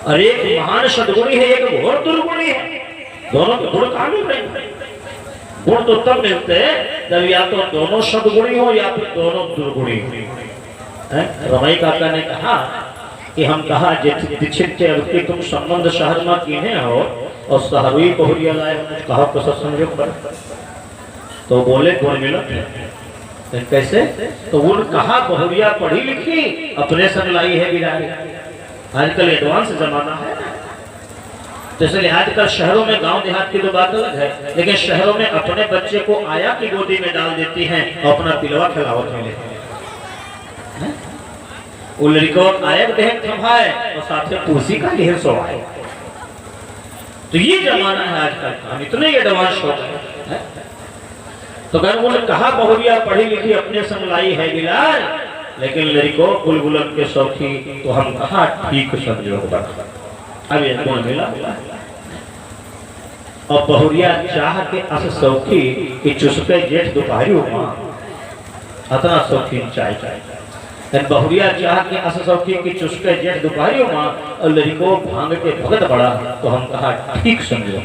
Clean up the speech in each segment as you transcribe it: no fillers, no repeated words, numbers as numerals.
और एक महान सद्गुणी है, एक घोर दुर्गुणी है। दोनों के गुण कहाँ मिल रहे हैं? गुण तो तब मिलते हैं जब या तो दोनों सद्गुणी हो या फिर दोनों दुर्गुणी हो। रमाई काका ने कहा कि हम कहा दीक्षित के तुम संबंध शहर में कीने हो और शहरुई बहुरिया लाए, कहा तो सत्संग पर। तो बोले गुण मिलत है। कैसे? तो उन कहा बहुरिया पढ़ी लिखी अपने संग लाई है बिरारी। आजकल एडवांस जमाना है, तो इसलिए आजकल शहरों में, गांव देहात की तो बात अलग है, लेकिन शहरों में अपने बच्चे को आया की गोदी में डाल देती हैं और अपना पिलवा खिलावत में लेते हैं। वो लड़कों आयक देह थमाए और साथ में कुर्सी का ढेर सोवाए। तो ये जमाना है आजकल का, हम इतने एडवांस हो गए। तो अगर उन्होंने कहा बहुरिया पढ़ी लिखी अपने संग लाई है बिलार, लेकिन लड़कों बुलबुलन के शौकी, तो हम कहा ठीक समझो। अब ये गुण मिला। और बहुरिया चाह के अस सौखी कि चुसके जेठ दोपहरी हुआ, अतना शौकीन चाय। बहुरिया चाह के अस सौखी कि चुसके जेठ दोपहरी हुआ और लड़को भांग के भगत बड़ा, तो हम कहा ठीक समझो।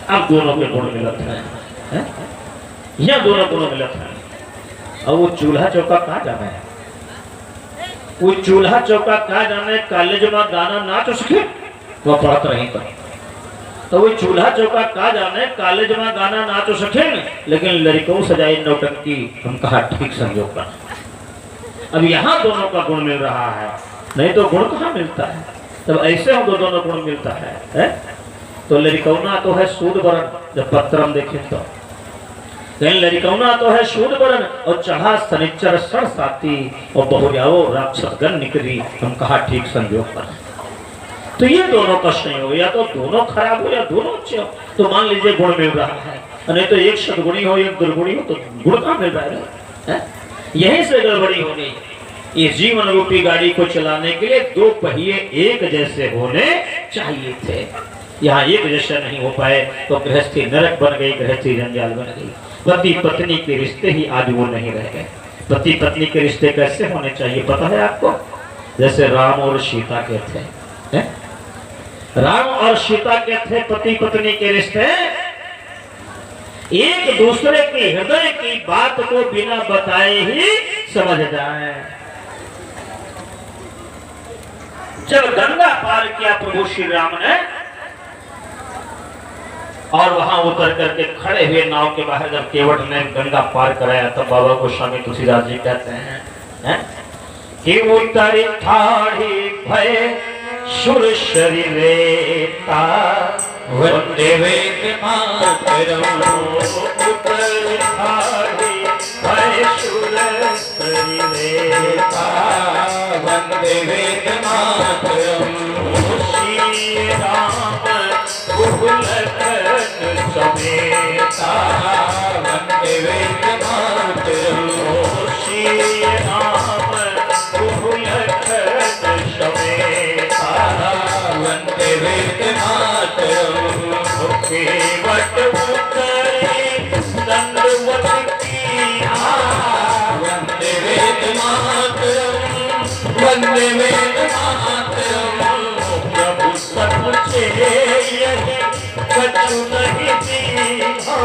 अब दोनों के गुण मिलत है, यह दोनों गुण मिलत है। और वो चूल्हा चौका कहाँ जाना है? वो चूल्हा चौका कहाँ जाने? कॉलेज में गाना ना तो सीखे, वो पढ़त रही तो वो चूल्हा चौका कहाँ जाने? कॉलेज में गाना ना तो सीखे, लेकिन लड़कों सजाई नौटंकी, हम कहा ठीक समझो कर। अब यहाँ दोनों का गुण मिल रहा है, नहीं तो गुण कहाँ मिलता है? तब ऐसे हमको दोनों गुण मिलता है? तो लड़कौना तो है सूद बरन, जब पत्रम देखे तो लड़कौना तो है सूद बरन और चढ़ा शनिचर सर साथी और बहुरियाओ राक्षसगण निकली, हम कहा ठीक संयोग पर। तो ये दोनों कष्ट नहीं हो, या तो दोनों खराब हो या दोनों अच्छे हो। तो मान लीजिए गुण मिल रहा है, नहीं तो एक सद्गुणी हो एक दुर्गुणी हो, तो गुण कहाँ मिल रहा है? यहीं से गड़बड़ी हो गई। इस जीवन रूपी गाड़ी को चलाने के लिए दो पहिए एक जैसे होने चाहिए थे, यहाँ एक जैसे नहीं हो पाए, तो गृहस्थी नरक बन गई, गृहस्थी जंजाल बन गई। पति पत्नी के रिश्ते ही आज वो नहीं रह गए। पति पत्नी के रिश्ते कैसे होने चाहिए पता है आपको? जैसे राम और सीता के थे, राम और सीता के थे पति पत्नी के रिश्ते। एक दूसरे के हृदय की बात को बिना बताए ही समझ जाए। जब गंगा पार किया प्रभु श्री राम ने, और वहां उतर करके खड़े हुए नाव के बाहर जब केवट ने गंगा पार कराया, तब बाबा गोस्वामी तुलसीदास जी कहते हैं कि उतरी ठाड़ी भय सुर शरीरेता वंदे वेद मातरम। उतरी ठाड़ी भय सुर शरीरेता वंदे वेद मातरम। श्री राम समेता वंदे वेद मातरम। श्री राम समेता वंदे वेद मातरम। केवट उतरे दंडवत की वंदे वेद मातरम। वंदे वेद मातरम। प्रभु समुचे यही कछु नहीं दीहा।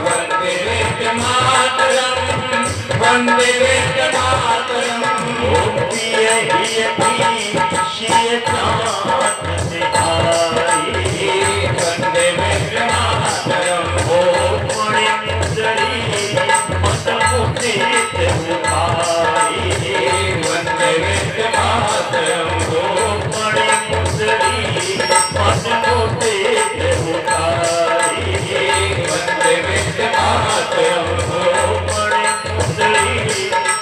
वंदे वेद मातरम। वंदे वेद मातरम। यही शिय चाँद दिखाई। वंदे वेद मातरम। ओ मणि मुंदरी मत मुकुट उठाई। वंदे वेद मातरम। ओ मणि मुंदरी मत मुकुट उठाई। वंदे वेद मातरम। ओ मणि मुंदरी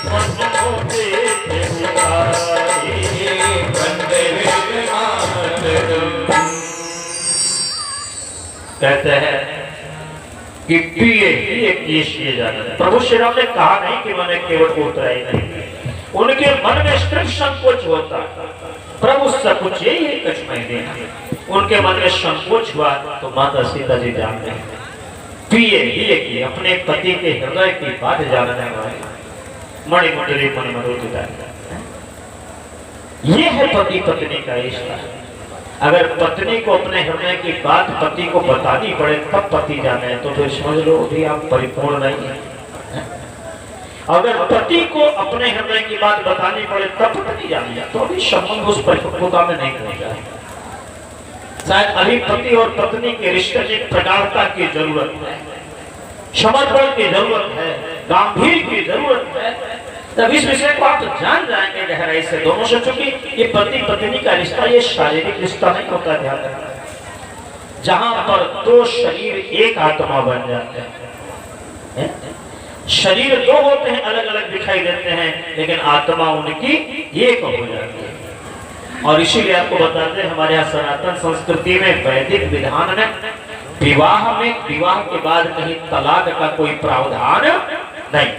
मत मुकुट उठाई। वंदे वेद मातरम। कहते हैं कि पिए ही जाना। प्रभु श्री राम ने कहा नहीं कि मैंने केवल को उतरा ही नहीं, उनके मन में सिर्फ संकोच होता। प्रभु सब कुछ यही कुछ महीने उनके मन में संकोच हुआ, तो माता सीता जी जान गए। पिए ही कि अपने पति के हृदय की बात जानने वाले मणिमुंडली मणिमरुद। ये है पति पत्नी का रिश्ता। अगर पत्नी को अपने हृदय की बात पति को बतानी पड़े तब पति जाने, तो फिर समझ लो भी आप परिपूर्ण नहीं है। अगर पति को अपने हृदय की बात बतानी पड़े तब पत्नी जाने, तो अभी संबंध उस परिपक्वता में नहीं पहुंचा है। शायद अभी पति और पत्नी के रिश्ते में प्रगाढ़ता की जरूरत है, समर्पण की जरूरत है, गांधीर्य की जरूरत है। तब इस विषय को आप जान जाएंगे गहराई से दोनों से, चूंकि ये पति पत्नी का रिश्ता ये शारीरिक रिश्ता नहीं होता, ध्यान रखना। जहां पर दो शरीर एक आत्मा बन जाते हैं, शरीर दो होते हैं, अलग अलग दिखाई देते हैं, लेकिन आत्मा उनकी एक हो जाती है। और इसीलिए आपको बताते हैं हमारे यहाँ सनातन संस्कृति में वैदिक विधान में विवाह के बाद कहीं तलाक का कोई प्रावधान नहीं,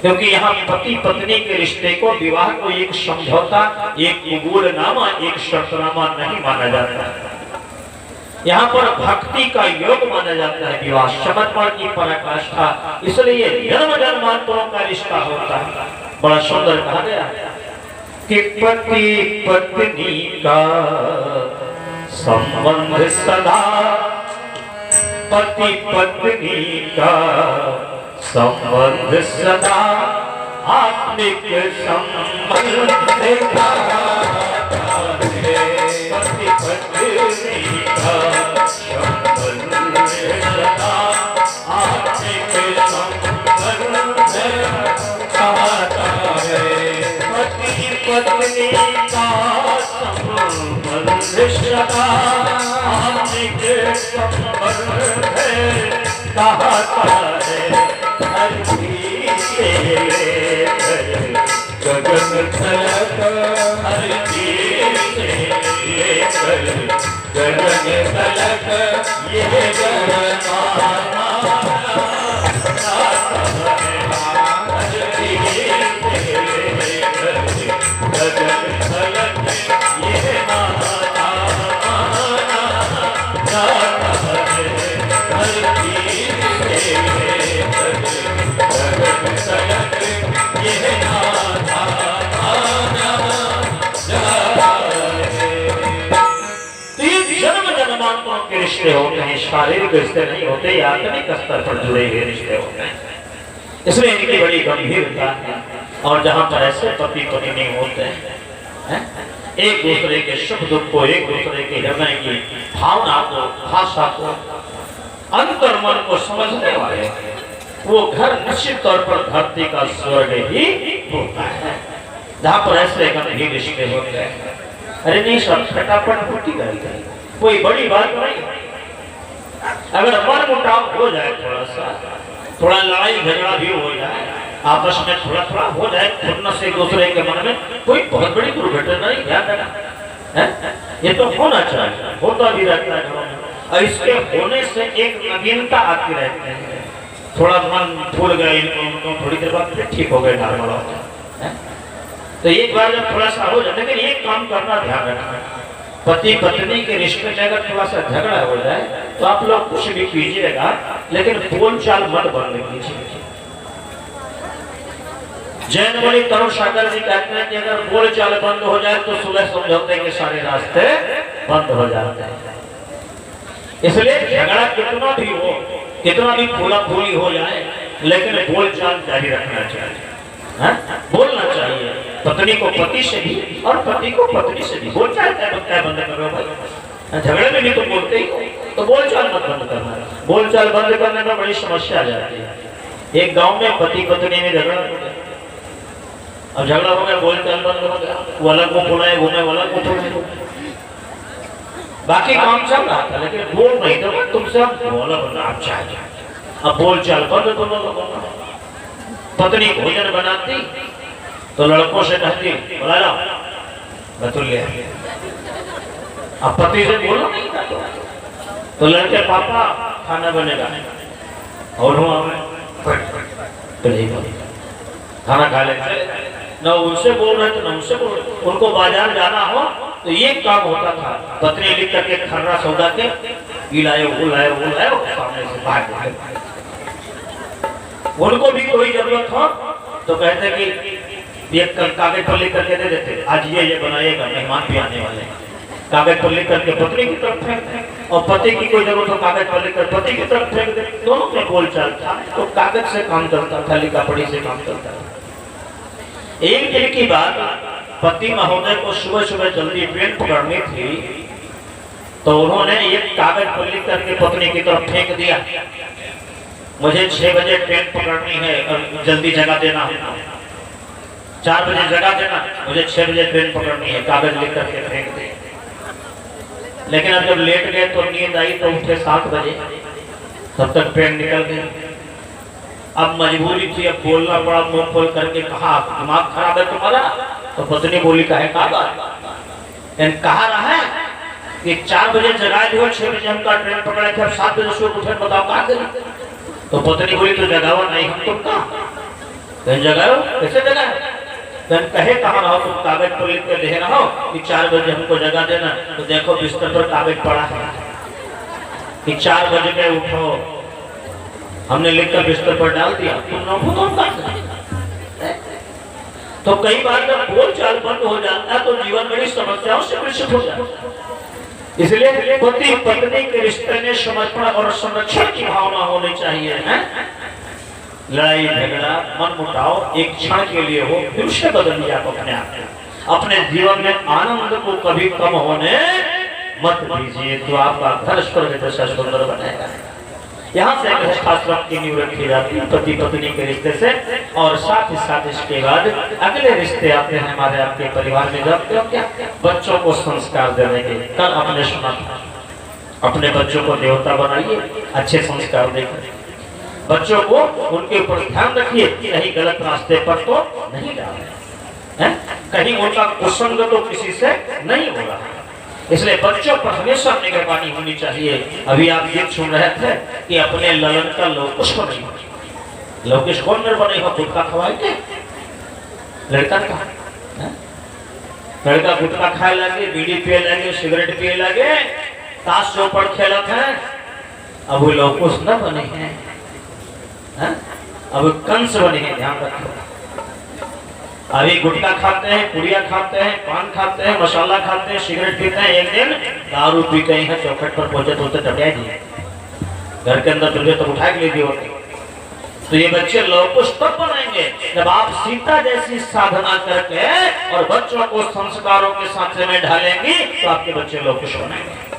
क्योंकि यहाँ पति पत्नी के रिश्ते को, विवाह को एक समझौता, एक कबूलनामा, एक शर्तनामा नहीं माना जाता है। यहाँ पर भक्ति का योग माना जाता है विवाह, समर्पण की पराकाष्ठा, इसलिए जन्म जन्मांतरों का रिश्ता होता है। बड़ा सुंदर कहा गया कि पति पत्नी का संबंध सदा, पति पत्नी का संबंध सदा आत्मिक संबंध का है। पति पत्नी का संबंध सदा आत्मिक संबंध कहता है। पति पत्नी का संबंध सदा आत्मिक संबंध कहता है। गगन तलक हरती गगन तलक ये रिश्ते होते हैं, शारीरिक रिश्ते नहीं होते, या आत्मिक स्तर पर जुड़े हुए रिश्ते होते हैं। इसलिए इनकी बड़ी गंभीरता है। और जहां पर ऐसे पति पत्नी होते हैं, एक दूसरे के सुख दुख को, एक दूसरे के हृदय की भावना को, भाषा को, अंतर मन को समझने वाले, वो घर निश्चित तौर पर धरती का स्वर्ग ही होता है। जहां पर ऐसे गंभीर रिश्ते होते हैं, अरे नहीं सब फटाफट फूटी गई, कोई बड़ी बात नहीं। अगर मन मुटाव हो जाए, थोड़ा लड़ाई झगड़ा भी हो जाए, आपस में थोड़ा हो जाए, खुद से दूसरे के मन में कोई बहुत बड़ी दुर्घटना नहीं, ध्यान रखना, ये तो होना चाहिए, होता भी रहता है। और इसके होने से एक नवीनता आती रहती है। थोड़ा मन फूल गए, थोड़ी देर बाद फिर ठीक हो गए, नॉर्मल हो गए। तो एक बार जब थोड़ा सा हो जाए, लेकिन एक काम करना ध्यान रखना, पति पत्नी के रिश्ते में अगर थोड़ा सा झगड़ा हो जाए तो आप लोग कुछ भी कीजिएगा, लेकिन बोल चाल मत बंद कीजिए। जैन मुनि तरुण सागर जी कहते हैं कि अगर बोल चाल बंद हो जाए तो सुलह समझौते के सारे रास्ते बंद हो जाते हैं। इसलिए झगड़ा कितना भी हो, कितना भी फूला फूली हो जाए, लेकिन बोल चाल जारी रखना चाहिए। बोलना चाहिए, पत्नी को पति से भी और पति को पत्नी से भी। बोल चाल क्या बंद करो भाई, झगड़े में भी तो बोलते ही, तो बोल चाल मत बंद करना। बोल चाल बंद करने में बड़ी समस्या आ जाती है। एक गांव में पति पत्नी में झगड़ा हो गया, अब झगड़ा हो गया, बोल चाल बंद हो गया, वो अलग को फुलाए घूमे, वो अलग को फुलाए, बाकी काम चल रहा था, लेकिन बोल नहीं तो तुमसे बोला बनना आप चाहिए। अब बोल चाल बंद दोनों। पत्नी भोजन बनाती तो लड़कों से कहती बुला लो बतुल्य, अब पति से बोलो नहीं था तो लड़के पापा खाना बनेगा, और खाना खा लेते, न उनसे बोल रहे थे न उनसे बोल रहे। उनको बाजार जाना हो तो ये काम होता था, पत्नी लिख करके खर्रा सौदा के लाए वो लाए वो लाए, सामने से भाग। उनको भी कोई जरूरत हो तो कहते कि एक कागज पर लिख करके दे देते, आज ये बनाएगा, मेहमान भी आने वाले हैं। कागज पर लिख करके पत्नी की तरफ फेंक दे, और पति की कोई जरूरत हो कागज पर लिख कर पति की तरफ फेंक दे। दोनों में बोलचाल था, तो कागज से काम चलता था, लिखा पढ़ी से काम चलता था। एक दिन की बात, पति महोदय को सुबह सुबह जल्दी ट्रेन पकड़नी थी, तो उन्होंने एक कागज पर लिख करके पत्नी की तरफ फेंक दिया, मुझे 6 बजे ट्रेन पकड़नी है और जल्दी जगह देना है, 4 बजे जगह देना, मुझे 6 बजे ट्रेन पकड़नी है, कागज लिख करके फेंक दिया। लेकिन अब जब लेट गए तो नींद आई, तो उठे 7 बजे, तब तक ट्रेन निकल गई। अब मजबूरी थी, अब बोलना पड़ा, मुंह खोल करके कहा, दिमाग खराब है तुम्हारा? तो पत्नी बोली, कहे कहा रहा है कि 4 बजे जगा दियो, 6 बजे हमका ट्रेन पकड़े थे, अब 7 बजे सो उठे, बताओ कहा करें? तो पत्नी बोली, तो जगाओ नहीं, हम तुम कहा जगाओ, कैसे जगाओ? कहे कहाँ रहो, तुम कागज पर लिख कर दे रहो कि 4 बजे हमको जगह देना, तो देखो बिस्तर पर कागज पड़ा है कि 4 बजे में उठो, हमने लिखकर बिस्तर पर डाल दिया, तो कई बार जब बोलचाल बंद हो जाता है तो जीवन बड़ी समस्याओं से ग्रसित हो जाता है। इसलिए पति पत्नी के रिश्ते में समर्पण और संरक्षण की भावना होनी चाहिए है? लड़ाई झगड़ा मन मुटाव एक क्षण के लिए हो, फिर उसे बदलिए आप अपने आप। अपने जीवन में आनंद को कभी कम होने मत दीजिए, तो आपका घर स्वर्ग जैसा सुंदर बनेगा। यहाँ से गृहस्थाश्रम की नींव रखी जाती है पति पत्नी के रिश्ते से, और साथ ही साथ इसके बाद अगले रिश्ते आते हैं हमारे आपके परिवार में। जब क्या बच्चों को संस्कार देने के, कल आपने सुना था, अपने बच्चों को देवता बनाइए, अच्छे संस्कार देकर बच्चों को उनके ऊपर ध्यान रखिए कि कहीं गलत रास्ते पर तो नहीं जा रहे हैं, कहीं उनका कुसंग तो किसी से नहीं हो रहा है। इसलिए बच्चों पर हमेशा निगरानी होनी चाहिए। अभी आप ये सुन रहे थे कि अपने ललन का लौकुश को नहीं, लौकुश कौन बने हो, गुटखा खवाए थे लड़का का, लड़का गुटखा खाए लगे, बीड़ी पिए लगे, सिगरेट पिए लगे, ताश चौपड़ खेलत है, अब वो लौकुश न बने हैं, अब कंस बने हैं। ध्यान रखो, अभी गुटखा खाते हैं, पुड़िया खाते हैं, पान खाते हैं, मसाला खाते हैं, सिगरेट पीते हैं, एक दिन दारू पी गए हैं, चौखट पर पहुंचे तो टपका दिए, घर के अंदर तुझे तो उठा के ले दिए होते। तो ये बच्चे लौकुश तब बनेंगे जब आप सीता जैसी साधना करके और बच्चों को संस्कारों के साथ में ढालेंगी, तो आपके बच्चे लौकुश बनेंगे।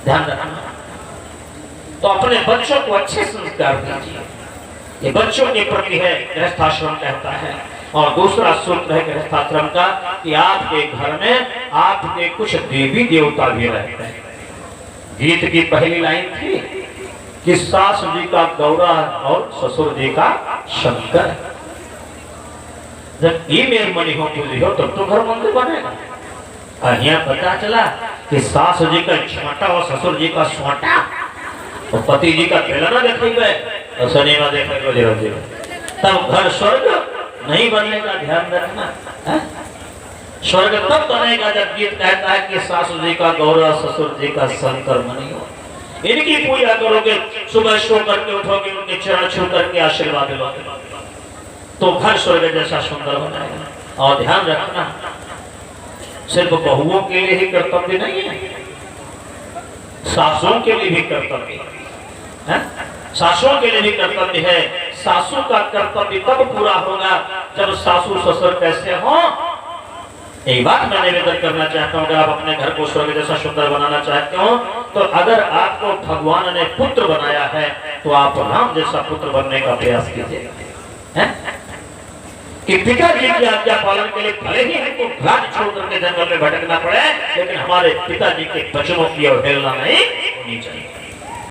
ध्यान रखना, तो अपने बच्चों को अच्छे संस्कार दीजिए, ये बच्चों के प्रति है गृहस्थाश्रम कहता है। और दूसरा सूत्र है गृहस्थाश्रम का कि आपके घर में आपके कुछ देवी देवता भी रहते हैं। गीत की पहली लाइन थी कि सास जी का गौरा और ससुर जी का शंकर। जब ये मेरे मनी हो पूजी हो तब तो घर मंदिर बनेगा। यहाँ पता चला कि सास जी का छोटा और ससुर जी का छोटा और पति जी का बेलना देखेंगे और शनिवार देखेंगे, तब घर स्वर्ग नहीं बनेगा। ध्यान रखना, स्वर्ग तब बनेगा जब गीत कहता है कि सासू जी का गौरव ससुर जी का शंकर मनी हो। इनकी पूजा करोगे, सुबह सो करके उठोगे, उनके चरण छू करके आशीर्वाद लोगे, तो घर स्वर्ग जैसा सुंदर बनेगा। और ध्यान रखना, सिर्फ बहुओं के लिए ही कर्तव्य नहीं है, सासुओं के लिए भी कर्तव्य है, सासुओं के लिए भी कर्तव्य है। सासू का कर्तव्य तब पूरा होगा जब सासू ससुर कैसे हो। एक बात मैं निवेदन करना चाहता हूँ, अगर आप अपने घर को स्वर्ग जैसा सुंदर बनाना चाहते हो, तो अगर आपको भगवान ने पुत्र बनाया है तो आप राम जैसा पुत्र बनने का प्रयास कीजिए। कि पिताजी की आज्ञा पालन के लिए भले ही हमको घर छोड़ करके जंगल में भटकना पड़े, लेकिन हमारे पिताजी के वचनों की अवहेलना नहीं होनी चाहिए।